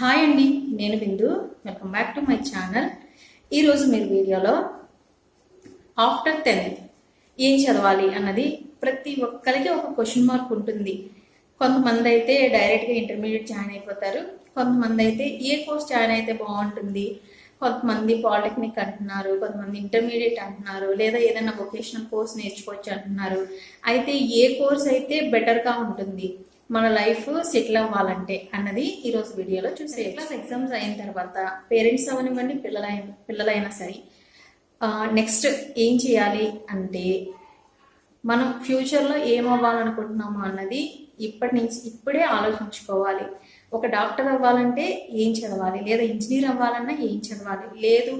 Hi అండి, నేను Bindu. Welcome back to my channel. ఈరోజు మీరు వీడియోలో ఆఫ్టర్ 10th ఏం చదవాలి అన్నది ప్రతి ఒక్కరికి ఒక క్వశ్చన్ మార్క్ ఉంటుంది. కొంతమంది అయితే డైరెక్ట్గా ఇంటర్మీడియట్ జాయిన్ అయిపోతారు, కొంతమంది అయితే ఏ కోర్స్ జాయిన్ అయితే బాగుంటుంది, కొంతమంది పాలిటెక్నిక్ అంటున్నారు, కొంతమంది ఇంటర్మీడియట్ అంటున్నారు, లేదా ఏదైనా వొకేషనల్ కోర్స్ నేర్చుకోవచ్చు అంటున్నారు. అయితే ఏ కోర్స్ అయితే బెటర్గా ఉంటుంది మన లైఫ్ సెటిల్ అవ్వాలంటే అన్నది ఈరోజు వీడియోలో చూసే. క్లాస్ ఎగ్జామ్స్ అయిన తర్వాత పేరెంట్స్ అవనివ్వండి, పిల్లలైనా సరే నెక్స్ట్ ఏం చేయాలి అంటే మనం ఫ్యూచర్లో ఏం అవ్వాలనుకుంటున్నాము అన్నది ఇప్పుడే ఆలోచించుకోవాలి. ఒక డాక్టర్ అవ్వాలంటే ఏం చదవాలి, లేదా ఇంజనీర్ అవ్వాలన్నా ఏం చదవాలి, లేదు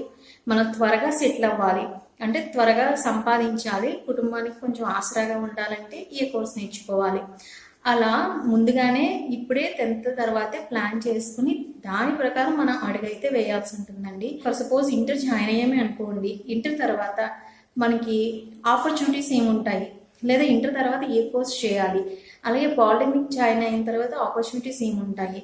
మనం త్వరగా సెటిల్ అవ్వాలి అంటే త్వరగా సంపాదించాలి, కుటుంబానికి కొంచెం ఆసరాగా ఉండాలంటే ఏ కోర్స్ నేర్చుకోవాలి. అలా ముందుగానే ఇప్పుడే 10th తర్వాతే ప్లాన్ చేసుకుని దాని ప్రకారం మనం అడుగైతే వేయాల్సి ఉంటుందండి. ఫర్ సపోజ్ ఇంటర్ జాయిన్ అయ్యామే అనుకోండి, ఇంటర్ తర్వాత మనకి ఆపర్చునిటీస్ ఏముంటాయి, లేదా ఇంటర్ తర్వాత ఏ కోర్స్ చేయాలి, అలాగే పాలిటెక్నిక్ జాయిన్ అయిన తర్వాత ఆపర్చునిటీస్ ఏముంటాయి,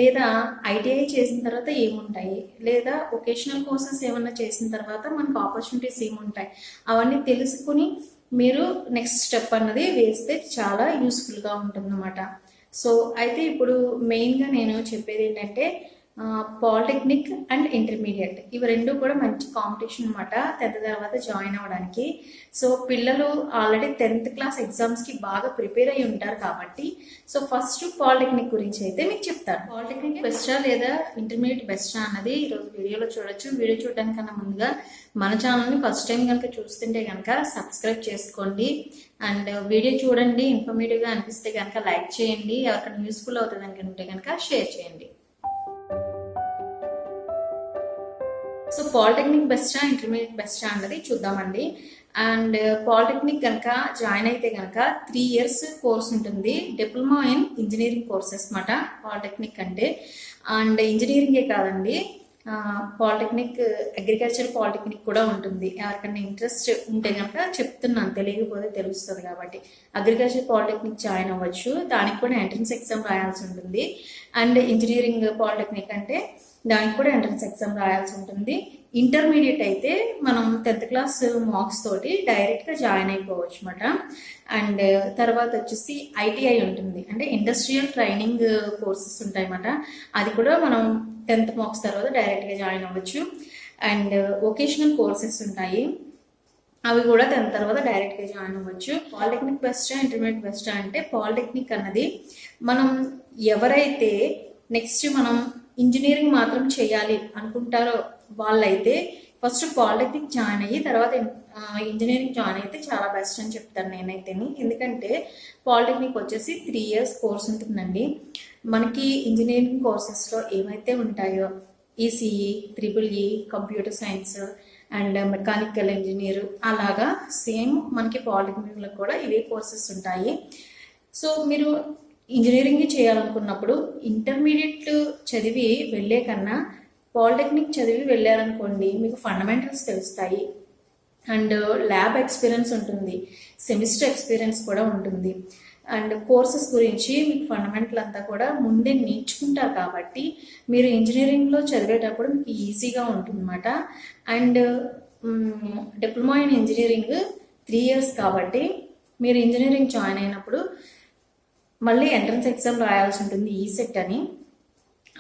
లేదా ఐటీఐ చేసిన తర్వాత ఏముంటాయి, లేదా వొకేషనల్ కోర్సెస్ ఏమన్నా చేసిన తర్వాత మనకు ఆపర్చునిటీస్ ఏముంటాయి, అవన్నీ తెలుసుకుని మీరు నెక్స్ట్ స్టెప్ అన్నది వేస్తే చాలా యూస్ఫుల్గా ఉంటుందన్నమాట. సో అయితే ఇప్పుడు మెయిన్గా నేను చెప్పేది ఏంటంటే పాలిటెక్నిక్ అండ్ ఇంటర్మీడియట్ ఇవి రెండు కూడా మంచి కాంపిటీషన్ అనమాట 10th తర్వాత జాయిన్ అవ్వడానికి. సో పిల్లలు ఆల్రెడీ 10th క్లాస్ ఎగ్జామ్స్కి బాగా ప్రిపేర్ అయ్యి ఉంటారు కాబట్టి సో ఫస్ట్ పాలిటెక్నిక్ గురించి అయితే మీకు చెప్తాను. పాలిటెక్నిక్ బెస్టా లేదా ఇంటర్మీడియట్ బెస్టా అన్నది ఈరోజు వీడియోలో చూడొచ్చు. వీడియో చూడడానికన్నా ముందుగా మన ఛానల్ని ఫస్ట్ టైం కనుక చూస్తుంటే కనుక సబ్స్క్రైబ్ చేసుకోండి అండ్ వీడియో చూడండి. ఇన్ఫర్మేటివ్గా అనిపిస్తే కనుక లైక్ చేయండి, ఎవరికైనా యూస్ఫుల్ అవుతుంది అనుకుంటే కనుక షేర్ చేయండి. సో పాలిటెక్నిక్ బెస్టా ఇంటర్మీడియట్ బెస్టా అన్నది చూద్దామండి. అండ్ పాలిటెక్నిక్ కనుక జాయిన్ అయితే కనుక 3 years కోర్స్ ఉంటుంది, డిప్లొమా ఇన్ ఇంజనీరింగ్ కోర్సెస్ అన్నమాట పాలిటెక్నిక్ అంటే. అండ్ ఇంజనీరింగే కాదండి, పాలిటెక్నిక్ అగ్రికల్చర్ పాలిటెక్నిక్ కూడా ఉంటుంది. ఎవరికైనా ఇంట్రెస్ట్ ఉంటే కనుక చెప్తున్నాను, తెలియకపోతే తెలుస్తుంది కాబట్టి. అగ్రికల్చర్ పాలిటెక్నిక్ జాయిన్ అవ్వచ్చు, దానికి కూడా ఎంట్రన్స్ ఎగ్జామ్ రాయాల్సి ఉంటుంది. అండ్ ఇంజనీరింగ్ పాలిటెక్నిక్ అంటే దానికి కూడా ఎంట్రన్స్ ఎగ్జామ్ రాయాల్సి ఉంటుంది. ఇంటర్మీడియట్ అయితే మనం 10th క్లాస్ మార్క్స్ తోటి డైరెక్ట్గా జాయిన్ అయిపోవచ్చు అనమాట. అండ్ తర్వాత వచ్చేసి ఐటీఐ ఉంటుంది, అంటే ఇండస్ట్రియల్ ట్రైనింగ్ కోర్సెస్ ఉంటాయి అన్నమాట. అది కూడా మనం 10th మార్క్స్ తర్వాత డైరెక్ట్గా జాయిన్ అవ్వచ్చు. అండ్ వొకేషనల్ కోర్సెస్ ఉంటాయి, అవి కూడా 10th తర్వాత డైరెక్ట్గా జాయిన్ అవ్వచ్చు. పాలిటెక్నిక్ బెస్టా ఇంటర్మీడియట్ బెస్టా అంటే పాలిటెక్నిక్ అన్నది మనం ఎవరైతే నెక్స్ట్ మనం ఇంజనీరింగ్ మాత్రం చేయాలి అనుకుంటారో వాళ్ళైతే ఫస్ట్ పాలిటెక్నిక్ జాయిన్ అయ్యి తర్వాత ఇంజనీరింగ్ జాయిన్ అయితే చాలా బెస్ట్ అని చెప్తాను నేనైతేని. ఎందుకంటే పాలిటెక్నిక్ వచ్చేసి 3 years కోర్స్ ఉంటుందండి. మనకి ఇంజనీరింగ్ కోర్సెస్లో ఏమైతే ఉంటాయో ECE, triple E, computer science and mechanical engineer, అలాగా సేమ్ మనకి పాలిటెక్నిక్లో కూడా ఇవే కోర్సెస్ ఉంటాయి. సో మీరు ఇంజనీరింగ్ చేయాలనుకున్నప్పుడు ఇంటర్మీడియట్ చదివి వెళ్ళే కన్నా పాలిటెక్నిక్ చదివి వెళ్ళారనుకోండి, మీకు ఫండమెంటల్స్ తెలుస్తాయి అండ్ ల్యాబ్ ఎక్స్పీరియన్స్ ఉంటుంది, సెమిస్టర్ ఎక్స్పీరియన్స్ కూడా ఉంటుంది. అండ్ కోర్సెస్ గురించి మీకు ఫండమెంటల్ అంతా కూడా ముందే నేర్చుకుంటారు కాబట్టి మీరు ఇంజనీరింగ్లో చదివేటప్పుడు మీకు ఈజీగా ఉంటుంది అన్నమాట. And diploma in engineering 3 years కాబట్టి మీరు ఇంజనీరింగ్ జాయిన్ అయినప్పుడు మళ్ళీ ఎంట్రన్స్ ఎగ్జామ్ రాయాల్సి ఉంటుంది, ఈసెట్ అని.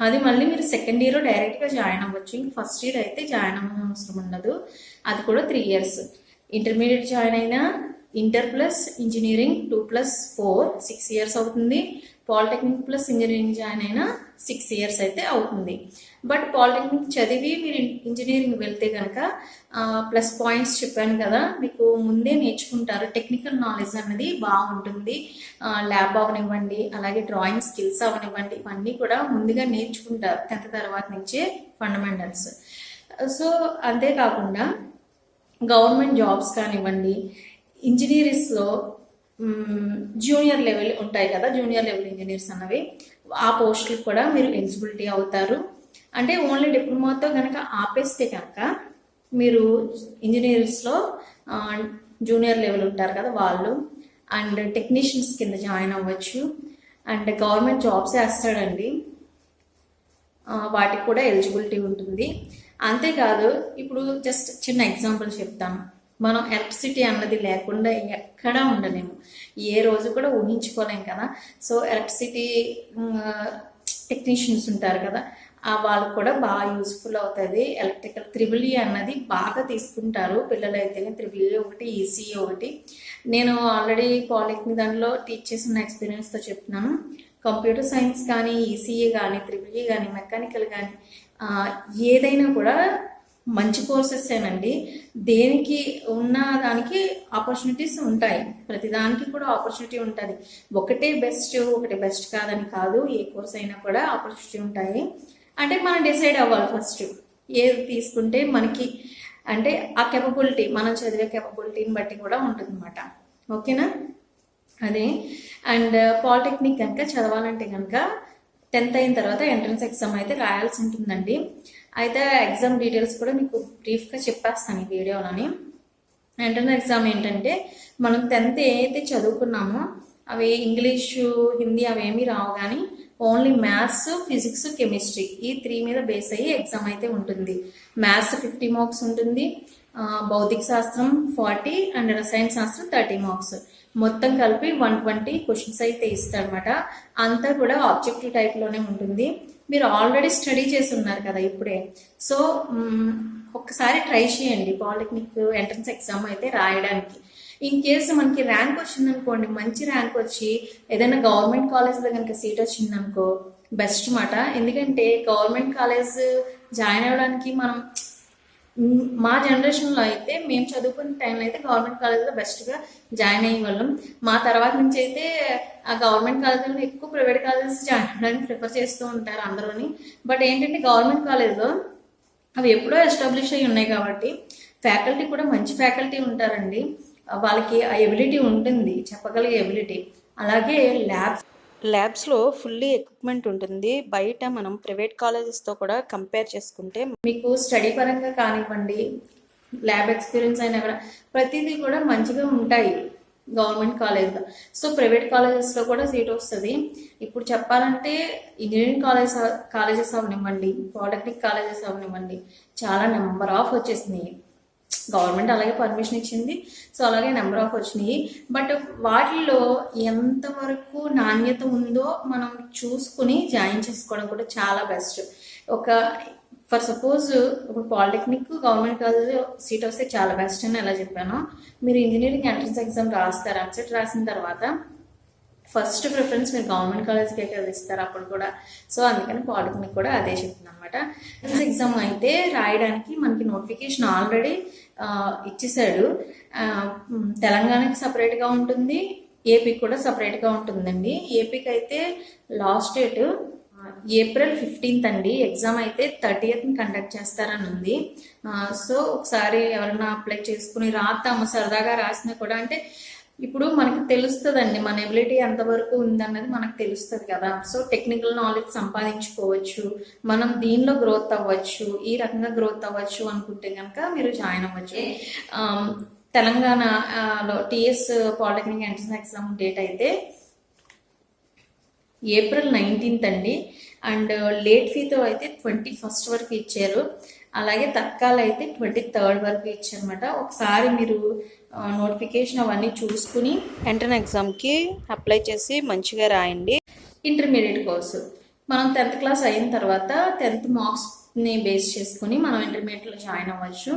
అది మళ్ళీ మీరు సెకండ్ ఇయర్ డైరెక్ట్గా జాయిన్ అవ్వచ్చు, ఇంక ఫస్ట్ ఇయర్ అయితే జాయిన్ అవ్వడం అవసరం ఉండదు. అది కూడా 3 years. ఇంటర్మీడియట్ జాయిన్ అయినా ఇంటర్ ప్లస్ ఇంజనీరింగ్ 2 + 4 6 years అవుతుంది. పాలిటెక్నిక్ ప్లస్ ఇంజనీరింగ్ జాయిన్ అయినా 6 years అయితే అవుతుంది. బట్ పాలిటెక్నిక్ చదివి మీరు ఇంజనీరింగ్ వెళ్తే కనుక ప్లస్ పాయింట్స్ చెప్పాను కదా, మీకు ముందే నేర్చుకుంటారు, టెక్నికల్ నాలెడ్జ్ అన్నది బాగుంటుంది. ల్యాబ్ అవనివ్వండి, అలాగే డ్రాయింగ్ స్కిల్స్ అవనివ్వండి, ఇవన్నీ కూడా ముందుగా నేర్చుకుంటారు 10th తర్వాత నుంచే ఫండమెంటల్స్. సో అంతేకాకుండా గవర్నమెంట్ జాబ్స్ కానివ్వండి, ఇంజనీరింగ్స్లో జూనియర్ లెవెల్ ఉంటాయి కదా, జూనియర్ లెవెల్ ఇంజనీర్స్ అన్నవి, ఆ పోస్టులకు కూడా మీరు ఎలిజిబిలిటీ అవుతారు. అంటే ఓన్లీ డిప్లొమాతో కనుక ఆపేస్తే కనుక మీరు ఇంజనీరింగ్స్లో జూనియర్ లెవెల్ ఉంటారు కదా వాళ్ళు అండ్ టెక్నీషియన్స్ కింద జాయిన్ అవ్వచ్చు. అండ్ గవర్నమెంట్ జాబ్స్ వేస్తాడండి, వాటికి కూడా ఎలిజిబిలిటీ ఉంటుంది. అంతేకాదు ఇప్పుడు జస్ట్ చిన్న ఎగ్జాంపుల్ చెప్తాను. మనం ఎలక్ట్రిసిటీ అన్నది లేకుండా ఎక్కడా ఉండలేము, ఏ రోజు కూడా ఊహించుకోలేం కదా. సో ఎలక్ట్రిసిటీ టెక్నీషియన్స్ ఉంటారు కదా, వాళ్ళకు కూడా బాగా యూస్ఫుల్ అవుతుంది. ఎలక్ట్రికల్ త్రిబుల్ ఈ అన్నది బాగా తీసుకుంటారు పిల్లలు అయితేనే. త్రిబుల్ ఈ ఒకటి, ఈసీఈ ఒకటి. నేను ఆల్రెడీ పాలిటెక్నిక్ దాంట్లో టీచ్ చేసిన ఎక్స్పీరియన్స్తో చెప్తున్నాను. కంప్యూటర్ సైన్స్ కానీ, ఈసీఈ కానీ, త్రిబుల్ ఈ కానీ, మెకానికల్ కానీ ఏదైనా కూడా మంచి కోర్సెస్ ఏనండి. దేనికి ఉన్న దానికి ఆపర్చునిటీస్ ఉంటాయి, ప్రతిదానికి కూడా ఆపర్చునిటీ ఉంటుంది. ఒకటే బెస్ట్, ఒకటి బెస్ట్ కాదని కాదు, ఏ కోర్స్ అయినా కూడా ఆపర్చునిటీ ఉంటాయి. అంటే మనం డిసైడ్ అవ్వాలి ఫస్ట్ ఏది తీసుకుంటే మనకి, అంటే ఆ కెపబిలిటీ, మనం చదివే కెపబిలిటీని బట్టి కూడా ఉంటుందన్నమాట. ఓకేనా, అదే. అండ్ పాలిటెక్నిక్ కనుక చదవాలంటే కనుక 10th అయిన తర్వాత ఎంట్రన్స్ ఎగ్జామ్ అయితే రాయాల్సి ఉంటుందండి. అయితే ఎగ్జామ్ డీటెయిల్స్ కూడా మీకు బ్రీఫ్గా చెప్పేస్తాను ఈ వీడియోలోని. ఎంట్రన్స్ ఎగ్జామ్ ఏంటంటే, మనం 10th ఏదైతే చదువుకున్నామో అవి ఇంగ్లీషు, హిందీ అవేమీ రావు, కానీ ఓన్లీ మ్యాథ్స్, ఫిజిక్స్, కెమిస్ట్రీ ఈ 3 మీద బేస్ అయ్యి ఎగ్జామ్ అయితే ఉంటుంది. మ్యాథ్స్ 50 మార్క్స్ ఉంటుంది, భౌతిక శాస్త్రం 40 అండ్ రసాయన శాస్త్రం 30 మార్క్స్. మొత్తం కలిపి 120 క్వశ్చన్స్ అయితే ఇస్తారనమాట. అంతా కూడా ఆబ్జెక్టివ్ టైప్లోనే ఉంటుంది. మీరు ఆల్రెడీ స్టడీ చేసి ఉన్నారు కదా ఇప్పుడే, సో ఒక్కసారి ట్రై చేయండి పాలిటెక్నిక్ ఎంట్రన్స్ ఎగ్జామ్ అయితే రాయడానికి. ఇన్ కేసు మనకి ర్యాంక్ వచ్చిందనుకోండి, మంచి ర్యాంక్ వచ్చి ఏదైనా గవర్నమెంట్ కాలేజ్లో కనుక సీట్ వచ్చిందనుకో బెస్ట్ మాట. ఎందుకంటే గవర్నమెంట్ కాలేజ్ జాయిన్ అవ్వడానికి మనం, మా జనరేషన్లో అయితే మేము చదువుకున్న టైంలో అయితే గవర్నమెంట్ కాలేజ్లో బెస్ట్గా జాయిన్ అయ్యే వాళ్ళం. మా తర్వాత నుంచి అయితే ఆ గవర్నమెంట్ కాలేజ్లో ఎక్కువ ప్రైవేట్ కాలేజెస్ జాయిన్ అవ్వడానికి ప్రిఫర్ చేస్తూ ఉంటారు అందరూని. బట్ ఏంటంటే గవర్నమెంట్ కాలేజ్లో అవి ఎప్పుడో ఎస్టాబ్లిష్ అయ్యి ఉన్నాయి కాబట్టి ఫ్యాకల్టీ కూడా మంచి ఫ్యాకల్టీ ఉంటారండి. వాళ్ళకి ఆ ఎబిలిటీ ఉంటుంది, చెప్పగలిగే ఎబిలిటీ. అలాగే ల్యాబ్స్లో ఫుల్లీ ఎక్విప్మెంట్ ఉంటుంది. బయట మనం ప్రైవేట్ కాలేజెస్తో కూడా కంపేర్ చేసుకుంటే మీకు స్టడీ పరంగా కానివ్వండి, ల్యాబ్ ఎక్స్పీరియన్స్ అయినా కూడా ప్రతిదీ కూడా మంచిగా ఉంటాయి గవర్నమెంట్ కాలేజ్లో. సో ప్రైవేట్ కాలేజెస్లో కూడా సీట్ వస్తుంది. ఇప్పుడు చెప్పాలంటే ఇంజనీరింగ్ కాలేజెస్ అవనివ్వండి, పాలిటెక్నిక్ కాలేజెస్ అవనివ్వండి, చాలా నెంబర్ ఆఫ్ వచ్చేసినాయి. గవర్నమెంట్ అలాగే పర్మిషన్ ఇచ్చింది, సో అలాగే నెంబర్ ఆఫ్ వచ్చినాయి. బట్ వాటిల్లో ఎంతవరకు నాణ్యత ఉందో మనం చూసుకుని జాయిన్ చేసుకోవడం కూడా చాలా బెస్ట్. ఫర్ సపోజ్ ఇప్పుడు పాలిటెక్నిక్ గవర్నమెంట్ కాలేజ్ సీట్ వస్తే చాలా బెస్ట్ అని ఎలా చెప్పానో, మీరు ఇంజనీరింగ్ ఎంట్రన్స్ ఎగ్జామ్ రాస్తారు. ఎంసెట్ రాసిన తర్వాత ఫస్ట్ ప్రిఫరెన్స్ మీరు గవర్నమెంట్ కాలేజ్కి కదా ఇస్తారు అప్పుడు కూడా. సో అందుకని పాలిటెక్నిక్ కూడా అదే చెప్తుంది అనమాట. ఎంట్రన్స్ ఎగ్జామ్ అయితే రాయడానికి మనకి నోటిఫికేషన్ ఆల్రెడీ ఇచ్చేసాడు. తెలంగాణకి సపరేట్గా ఉంటుంది, ఏపీకి కూడా సపరేట్గా ఉంటుందండి. ఏపీకి అయితే లాస్ట్ డేట్ ఏప్రిల్ 15th అండి. ఎగ్జామ్ అయితే 30th కండక్ట్ చేస్తారని ఉంది. సో ఒకసారి ఎవరైనా అప్లై చేసుకుని రాద్దాము, సరదాగా రాసినా కూడా. అంటే ఇప్పుడు మనకి తెలుస్తుందండి మన ఎబిలిటీ ఎంతవరకు ఉందన్నది మనకు తెలుస్తుంది కదా. సో టెక్నికల్ నాలెడ్జ్ సంపాదించుకోవచ్చు, మనం దీనిలో గ్రోత్ అవ్వచ్చు, ఈ రకంగా గ్రోత్ అవ్వచ్చు అనుకుంటే కనుక మీరు జాయిన్ అవ్వచ్చు. తెలంగాణలో TS polytechnic entrance exam date అయితే ఏప్రిల్ 19th అండి. అండ్ లేట్ ఫీతో అయితే 21st వరకు ఇచ్చారు. అలాగే తత్కాల్ అయితే 23rd వరకు ఇచ్చారనమాట. ఒకసారి మీరు నోటిఫికేషన్ అవన్నీ చూసుకుని ఎంట్రన్స్ ఎగ్జామ్కి అప్లై చేసి మంచిగా రాయండి. ఇంటర్మీడియట్ కోర్సు మనం 10th క్లాస్ అయిన తర్వాత 10th మార్క్స్ని బేస్ చేసుకుని మనం ఇంటర్మీడియట్లో జాయిన్ అవ్వచ్చు.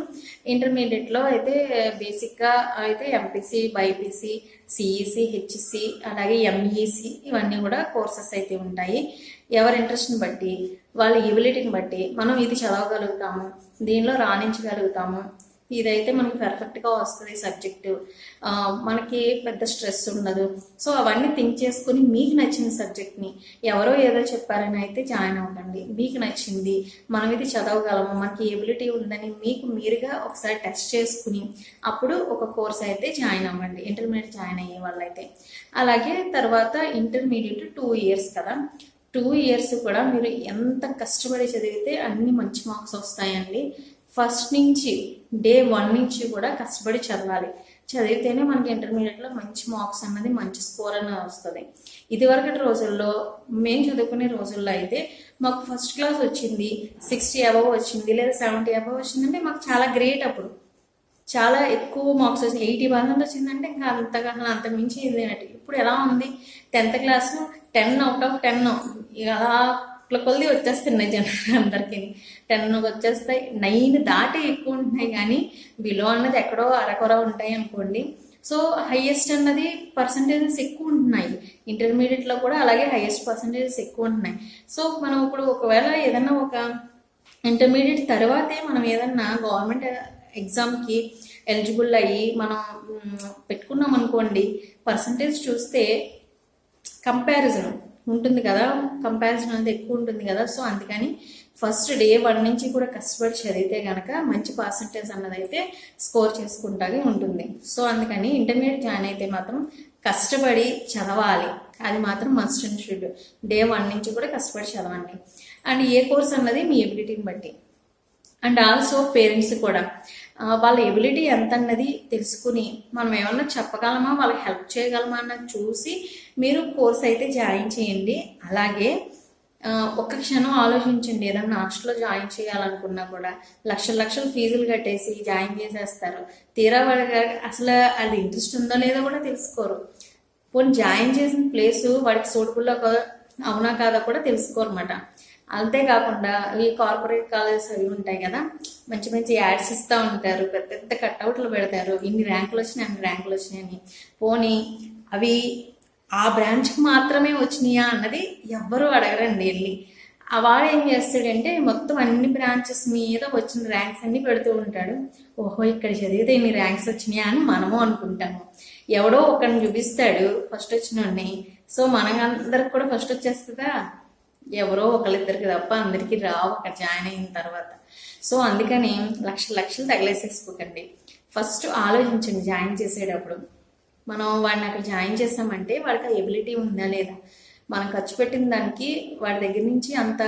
ఇంటర్మీడియట్లో అయితే బేసిక్గా అయితే ఎంపీసీ, బైపీసీ, సిఈసి, హెచ్సి, అలాగే ఎంఈసి ఇవన్నీ కూడా కోర్సెస్ అయితే ఉంటాయి. ఎవరి ఇంట్రెస్ట్ని బట్టి, వాళ్ళ ఎబిలిటీని బట్టి మనం ఇది చదవగలుగుతాము, దీనిలో రాణించగలుగుతాము, ఇదైతే మనకి పర్ఫెక్ట్గా వస్తుంది సబ్జెక్టు, మనకి పెద్ద స్ట్రెస్ ఉండదు. సో అవన్నీ థింక్ చేసుకుని మీకు నచ్చిన సబ్జెక్ట్ని, ఎవరో ఏదో చెప్పారని అయితే జాయిన్ అవ్వకండి. మీకు నచ్చింది, మనం ఇది చదవగలము, మనకి ఎబిలిటీ ఉందని మీకు మీరుగా ఒకసారి టెస్ట్ చేసుకుని అప్పుడు ఒక కోర్స్ అయితే జాయిన్ అవ్వండి, ఇంటర్మీడియట్ జాయిన్ అయ్యే వాళ్ళైతే. అలాగే తర్వాత ఇంటర్మీడియట్ 2 years కదా, 2 years కూడా మీరు ఎంత కష్టపడి చదివితే అన్ని మంచి మార్క్స్ వస్తాయండి. ఫస్ట్ నుంచి డే 1 నుంచి కూడా కష్టపడి చదివితేనే మనకి ఇంటర్మీడియట్లో మంచి మార్క్స్ అన్నది, మంచి స్కోర్ అన్నది వస్తుంది. ఇదివరకటి రోజుల్లో మేము చదువుకునే రోజుల్లో అయితే మాకు ఫస్ట్ క్లాస్ వచ్చింది, 60 అబవ్ వచ్చింది లేదా 70 అబవ్ వచ్చిందంటే మాకు చాలా గ్రేట్. అప్పుడు చాలా ఎక్కువ మార్క్స్ వచ్చింది, 80% వచ్చిందంటే ఇంకా అంతగా అంత మించి ఇదేనట్టు. ఇప్పుడు ఎలా ఉంది, 10th క్లాసు 10 అవుట్ ఆఫ్ 10 అలా కొద్ది వచ్చేస్తున్నాయి జనాలు అందరికీ. 10 వచ్చేస్తాయి, 9 దాటి ఎక్కువ ఉంటున్నాయి, కానీ బిలో అన్నది ఎక్కడో అరకొర ఉంటాయి అనుకోండి. సో హైయెస్ట్ అన్నది పర్సంటేజెస్ ఎక్కువ ఉంటున్నాయి. ఇంటర్మీడియట్లో కూడా అలాగే హైయెస్ట్ పర్సంటేజెస్ ఎక్కువ ఉంటున్నాయి. సో మనం ఇప్పుడు ఒకవేళ ఏదన్నా ఒక ఇంటర్మీడియట్ తర్వాతే మనం ఏదన్నా గవర్నమెంట్ ఎగ్జామ్కి ఎలిజిబుల్ అయ్యి మనం పెట్టుకున్నాం అనుకోండి, పర్సంటేజ్ చూస్తే కంపారిజన్ ఉంటుంది కదా, కంపారిజన్ అనేది ఎక్కువ ఉంటుంది కదా. సో అందుకని ఫస్ట్ డే 1 నుంచి కూడా కష్టపడి చదివితే కనుక మంచి పర్సంటేజ్ అన్నది అయితే స్కోర్ చేసుకుంటాగే ఉంటుంది. సో అందుకని ఇంటర్మీడియట్ జాయిన్ అయితే మాత్రం కష్టపడి చదవాలి, అది మాత్రం మస్ట్ అండ్ షుడ్. డే 1 నుంచి కూడా కష్టపడి చదవండి. అండ్ ఏ కోర్స్ అన్నది మీ ఎబిలిటీని బట్టి. అండ్ ఆల్సో పేరెంట్స్ కూడా వాళ్ళ ఎబిలిటీ ఎంత అన్నది తెలుసుకుని మనం ఏమన్నా చెప్పగలమా, వాళ్ళకి హెల్ప్ చేయగలమా అన్నది చూసి మీరు కోర్స్ అయితే జాయిన్ చేయండి. అలాగే ఒక్క క్షణం ఆలోచించండి, ఏదన్నా హాస్టల్లో జాయిన్ చేయాలనుకున్నా కూడా లక్షలు ఫీజులు కట్టేసి జాయిన్ చేసేస్తారు. తీరా వాడికి అసలు అది ఇంట్రెస్ట్ ఉందో లేదో కూడా తెలుసుకోరు. పోనీ జాయిన్ చేసిన ప్లేసు వాడికి సూటబుల్ అవునా కాదా కూడా తెలుసుకోరు అన్నమాట. అంతేకాకుండా ఈ కార్పొరేట్ కాలేజెస్ అవి ఉంటాయి కదా, మంచి మంచి యాడ్స్ ఇస్తూ ఉంటారు, పెద్ద పెద్ద కట్అవుట్లు పెడతారు, ఇన్ని ర్యాంకులు వచ్చినాయి అన్ని ర్యాంకులు వచ్చినాయని. పోనీ అవి ఆ బ్రాంచ్కి మాత్రమే వచ్చినాయా అన్నది ఎవ్వరూ అడగరండి వెళ్ళి. ఆ వాడు ఏం చేస్తాడంటే మొత్తం అన్ని బ్రాంచెస్ మీద వచ్చిన ర్యాంక్స్ అన్ని పెడుతూ ఉంటాడు. ఓహో ఇక్కడ చదివితే ఇన్ని ర్యాంక్స్ వచ్చినాయా అని మనము అనుకుంటాము. ఎవడో ఒకరిని చూపిస్తాడు ఫస్ట్ వచ్చినోడిని. సో మనందరికి కూడా ఫస్ట్ వచ్చేస్తుందా? ఎవరో ఒకళ్ళిద్దరికి తప్ప అందరికీ రావు అక్కడ జాయిన్ అయిన తర్వాత. సో అందుకని లక్షలు తగిలేసేసుకోకండి. ఫస్ట్ ఆలోచించండి జాయిన్ చేసేటప్పుడు. మనం వాడిని అక్కడ జాయిన్ చేసామంటే వాడికి ఆ ఎబిలిటీ ఉందా లేదా, మనం ఖర్చు పెట్టిన దానికి వాడి దగ్గర నుంచి అంత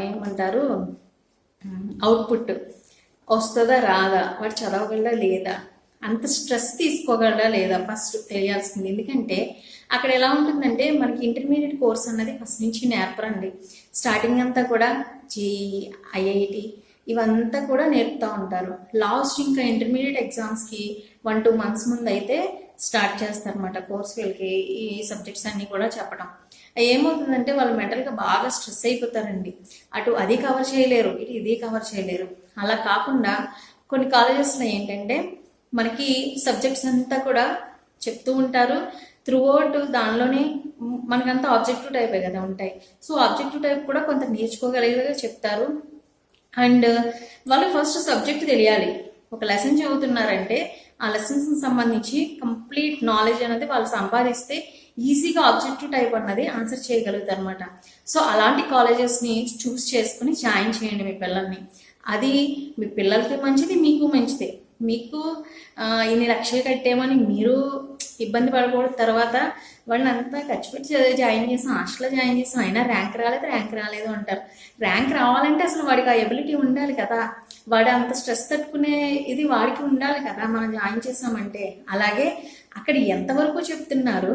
ఏమంటారు అవుట్పుట్ వస్తుందా రాదా, వాడు చదవగలడా లేదా, అంత స్ట్రెస్ తీసుకోగలడా లేదా ఫస్ట్ తెలియాల్సింది. ఎందుకంటే అక్కడ ఎలా ఉంటుందంటే మనకి ఇంటర్మీడియట్ కోర్స్ అన్నది ఫస్ట్ నుంచి నేర్పరండి. స్టార్టింగ్ అంతా కూడా ఐఐటి ఇవంతా కూడా నేర్పుతూ ఉంటారు. లాస్ట్ ఇంకా ఇంటర్మీడియట్ ఎగ్జామ్స్కి 1-2 months ముందు అయితే స్టార్ట్ చేస్తారన్నమాట కోర్స్. వీళ్ళకి ఈ సబ్జెక్ట్స్ అన్నీ కూడా చెప్పడం. ఏమవుతుందంటే వాళ్ళు మెంటల్గా బాగా స్ట్రెస్ అయిపోతారండి. అటు అది కవర్ చేయలేరు, ఇటు ఇది కవర్ చేయలేరు. అలా కాకుండా కొన్ని కాలేజెస్లో ఏంటంటే మనకి సబ్జెక్ట్స్ అంతా కూడా చెప్తూ ఉంటారు. త్రూ అవుట్ దానిలోనే మనకంతా ఆబ్జెక్టివ్ టైపే కదా ఉంటాయి. సో ఆబ్జెక్టివ్ టైప్ కూడా కొంత నేర్చుకోగలిగేలా చెప్తారు. అండ్ వాళ్ళు ఫస్ట్ సబ్జెక్ట్ తెలియాలి. ఒక లెసన్ చదువుతున్నారంటే ఆ లెసన్స్ సంబంధించి కంప్లీట్ నాలెడ్జ్ అనేది వాళ్ళు సంపాదిస్తే ఈజీగా ఆబ్జెక్టివ్ టైప్ అన్నది ఆన్సర్ చేయగలుగుతారు అనమాట. సో అలాంటి కాలేజెస్ని చూస్ చేసుకుని జాయిన్ చేయండి మీ పిల్లల్ని. అది మీ పిల్లలకి మంచిది, మీకు మంచిదే. మీకు ఇన్ని లక్షలు కట్టేమని మీరు ఇబ్బంది పడకూడదు. తర్వాత వాళ్ళని అంతా ఖర్చు పెట్టి జాయిన్ చేసాం, హాస్టల్లో జాయిన్ చేసాం, అయినా ర్యాంక్ రాలేదు అంటారు. ర్యాంక్ రావాలంటే అసలు వాడికి ఆ ఎబిలిటీ ఉండాలి కదా, వాడు అంత స్ట్రెస్ తట్టుకునే ఇది వాడికి ఉండాలి కదా మనం జాయిన్ చేసామంటే. అలాగే అక్కడ ఎంతవరకు చెప్తున్నారు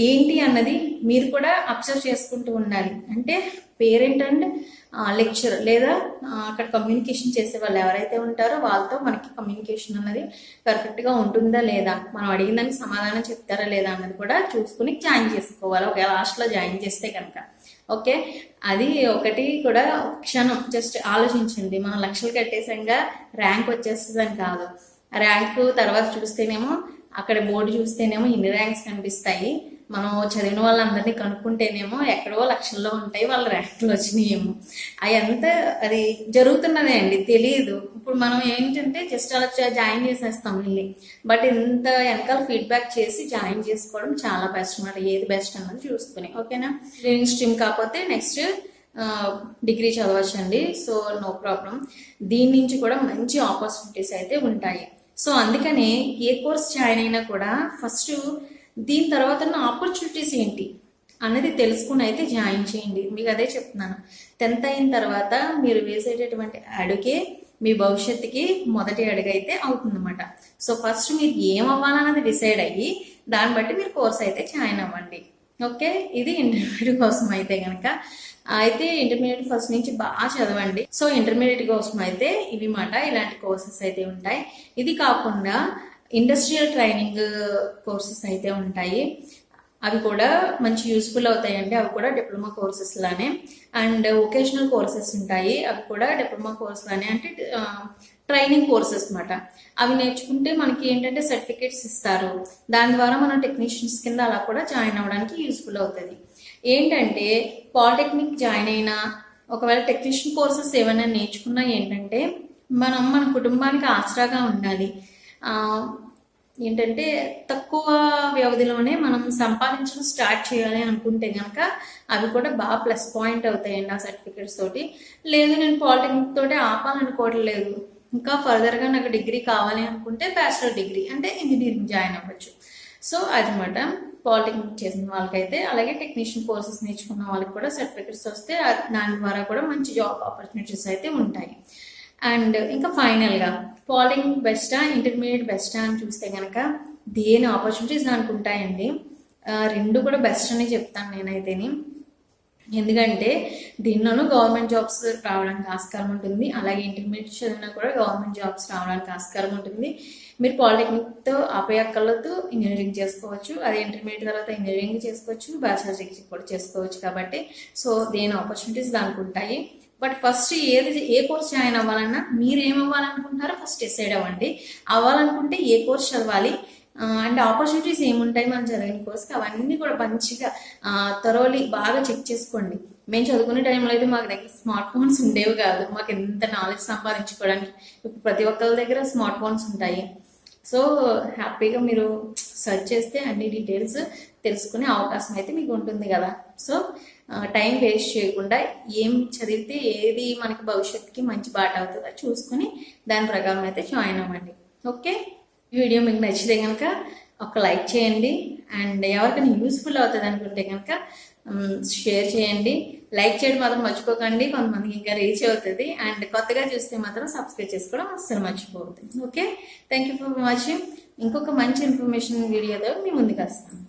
ఏంటి అన్నది మీరు కూడా అబ్జర్వ్ చేసుకుంటూ ఉండాలి. అంటే పేరెంట్ అండ్ లెక్చర్ లేదా అక్కడ కమ్యూనికేషన్ చేసే వాళ్ళు ఎవరైతే ఉంటారో వాళ్ళతో మనకి కమ్యూనికేషన్ అన్నది పర్ఫెక్ట్గా ఉంటుందా లేదా, మనం అడిగిన దానికి సమాధానం చెప్తారా లేదా అన్నది కూడా చూసుకుని జాయిన్ చేసుకోవాలి ఒకవేళ హాస్టల్లో జాయిన్ చేస్తే కనుక. ఓకే, అది ఒకటి కూడా క్షణం జస్ట్ ఆలోచించండి. మనం లక్షలు కట్టేసంగా ర్యాంక్ వచ్చేస్తుందని కాదు. ర్యాంకు తర్వాత చూస్తేనేమో అక్కడ బోర్డు చూస్తేనేమో ఇన్ని ర్యాంక్స్ కనిపిస్తాయి. మనం చదివిన వాళ్ళందరినీ కనుక్కుంటేనేమో ఎక్కడో లక్షల్లో ఉంటాయి వాళ్ళ ర్యాంకులు వచ్చినాయేమో. అదంతా అది జరుగుతున్నదే అండి, తెలియదు. ఇప్పుడు మనం ఏంటంటే జస్ట్ అలా జాయిన్ చేసేస్తాం వెళ్ళి. బట్ ఇంత వెనకాల ఫీడ్బ్యాక్ చేసి జాయిన్ చేసుకోవడం చాలా బెస్ట్ అన్నమాట. ఏది బెస్ట్ అన్నది చూసుకుని. ఓకేనా, ఇంజనీరింగ్ స్ట్రీమ్ కాకపోతే నెక్స్ట్ డిగ్రీ చదవచ్చండి. So no problem. దీని నుంచి కూడా మంచి ఆపర్చునిటీస్ అయితే ఉంటాయి. సో అందుకనే ఏ కోర్స్ జాయిన్ అయినా కూడా ఫస్ట్ దీని తర్వాత ఆపర్చునిటీస్ ఏంటి అన్నది తెలుసుకుని అయితే జాయిన్ చేయండి. మీకు అదే చెప్తున్నాను, 10th అయిన తర్వాత మీరు వేసేటటువంటి అడుగే మీ భవిష్యత్తుకి మొదటి అడుగు అయితే అవుతుందన్నమాట. సో ఫస్ట్ మీరు ఏం అవ్వాలన్నది డిసైడ్ అయ్యి దాన్ని బట్టి మీరు కోర్స్ అయితే జాయిన్ అవ్వండి. ఓకే, ఇది ఇంటర్మీడియట్ కోసం అయితే కనుక అయితే ఇంటర్మీడియట్ ఫస్ట్ నుంచి బాగా చదవండి. సో ఇంటర్మీడియట్ కోసం అయితే ఇవి మాట ఇలాంటి కోర్సెస్ అయితే ఉంటాయి. ఇది కాకుండా ఇండస్ట్రియల్ ట్రైనింగ్ కోర్సెస్ అయితే ఉంటాయి. అవి కూడా మంచి యూస్ఫుల్ అవుతాయండి. అవి కూడా డిప్లొమా కోర్సెస్ లానే. అండ్ వొకేషనల్ కోర్సెస్ ఉంటాయి, అవి కూడా డిప్లొమా కోర్స్ లానే, అంటే ట్రైనింగ్ కోర్సెస్ అన్నమాట. అవి నేర్చుకుంటే మనకి ఏంటంటే సర్టిఫికేట్స్ ఇస్తారు. దాని ద్వారా మనం టెక్నీషియన్స్ కింద అలా కూడా జాయిన్ అవ్వడానికి యూస్ఫుల్ అవుతుంది. ఏంటంటే పాలిటెక్నిక్ జాయిన్ అయినా ఒకవేళ టెక్నీషియన్ కోర్సెస్ ఏమైనా నేర్చుకున్నా ఏంటంటే మనం మన కుటుంబానికి ఆసరాగా ఉండాలి. ఏంటంటే తక్కువ వ్యవధిలోనే మనం సంపాదించడం స్టార్ట్ చేయాలి అనుకుంటే కనుక అవి కూడా బాగా ప్లస్ పాయింట్ అవుతాయండి ఆ సర్టిఫికేట్స్ తోటి. లేదు నేను పాలిటెక్నిక్ తోటి ఆపాలనుకోవట్లేదు, ఇంకా ఫర్దర్గా నాకు డిగ్రీ కావాలి అనుకుంటే బ్యాచిలర్ డిగ్రీ అంటే ఇంజనీరింగ్ జాయిన్ అవ్వచ్చు. సో అదనమాట పాలిటెక్నిక్ చేసిన వాళ్ళకైతే. అలాగే టెక్నీషియన్ కోర్సెస్ నేర్చుకున్న వాళ్ళకి కూడా సర్టిఫికేట్స్ వస్తే దాని ద్వారా కూడా మంచి జాబ్ ఆపర్చునిటీస్ అయితే ఉంటాయి. అండ్ ఇంకా ఫైనల్గా పాలిటెక్నిక్ బెస్టా ఇంటర్మీడియట్ బెస్టా అని చూస్తే కనుక దేని ఆపర్చునిటీస్ దానికి ఉంటాయండి. రెండు కూడా బెస్ట్ అని చెప్తాను నేనైతేని. ఎందుకంటే దీనిలోనూ గవర్నమెంట్ జాబ్స్ రావడానికి ఆస్కారం ఉంటుంది, అలాగే ఇంటర్మీడియట్ చదివినా కూడా గవర్నమెంట్ జాబ్స్ రావడానికి ఆస్కారం ఉంటుంది. మీరు పాలిటెక్నిక్తో ఆపేయక్కర్లతో ఇంజనీరింగ్ చేసుకోవచ్చు, అదే ఇంటర్మీడియట్ తర్వాత ఇంజనీరింగ్ చేసుకోవచ్చు, బ్యాచిలర్ డిగ్రీ కూడా చేసుకోవచ్చు. కాబట్టి సో దేని ఆపర్చునిటీస్ దానికి ఉంటాయి. But first A course join అవ్వాలన్నా మీరు ఏమవ్వాలనుకుంటారో ఫస్ట్ డిసైడ్ అవ్వండి. అవ్వాలనుకుంటే ఏ కోర్స్ చదవాలి అండ్ ఆపర్చునిటీస్ ఏముంటాయి మనం చదివిన కోర్స్కి, అవన్నీ కూడా మంచిగా థరోలీ బాగా చెక్ చేసుకోండి. మేము చదువుకునే టైంలో అయితే మాకు దగ్గర స్మార్ట్ ఫోన్స్ ఉండేవి కాదు. మాకు ఎంత నాలెడ్జ్ సంపాదించుకోవడానికి ఇప్పుడు ప్రతి ఒక్కరి దగ్గర స్మార్ట్ ఫోన్స్ ఉంటాయి. సో హ్యాపీగా మీరు సెర్చ్ చేస్తే అన్ని డీటెయిల్స్ తెలుసుకునే అవకాశం అయితే మీకు ఉంటుంది కదా. సో టైం వేస్ట్ చేయకుండా ఏం చదివితే ఏది మనకి భవిష్యత్తుకి మంచి బాట అవుతుందో చూసుకుని దాని ప్రకారం అయితే జాయిన్ అవ్వండి. ఓకే, ఈ వీడియో మీకు నచ్చితే కనుక ఒక లైక్ చేయండి. అండ్ ఎవరికైనా యూస్ఫుల్ అవుతుంది అనుకుంటే కనుక షేర్ చేయండి. లైక్ చేయడం మాత్రం మర్చిపోకండి, కొంతమందికి ఇంకా రీచ్ అవుతుంది. అండ్ కొత్తగా చూస్తే మాత్రం సబ్స్క్రైబ్ చేసుకోవడం అస్సలు మర్చిపోవద్దు. Okay, thank you for watching. ఇంకొక మంచి ఇన్ఫర్మేషన్ వీడియోతో మీ ముందుకు వస్తాను.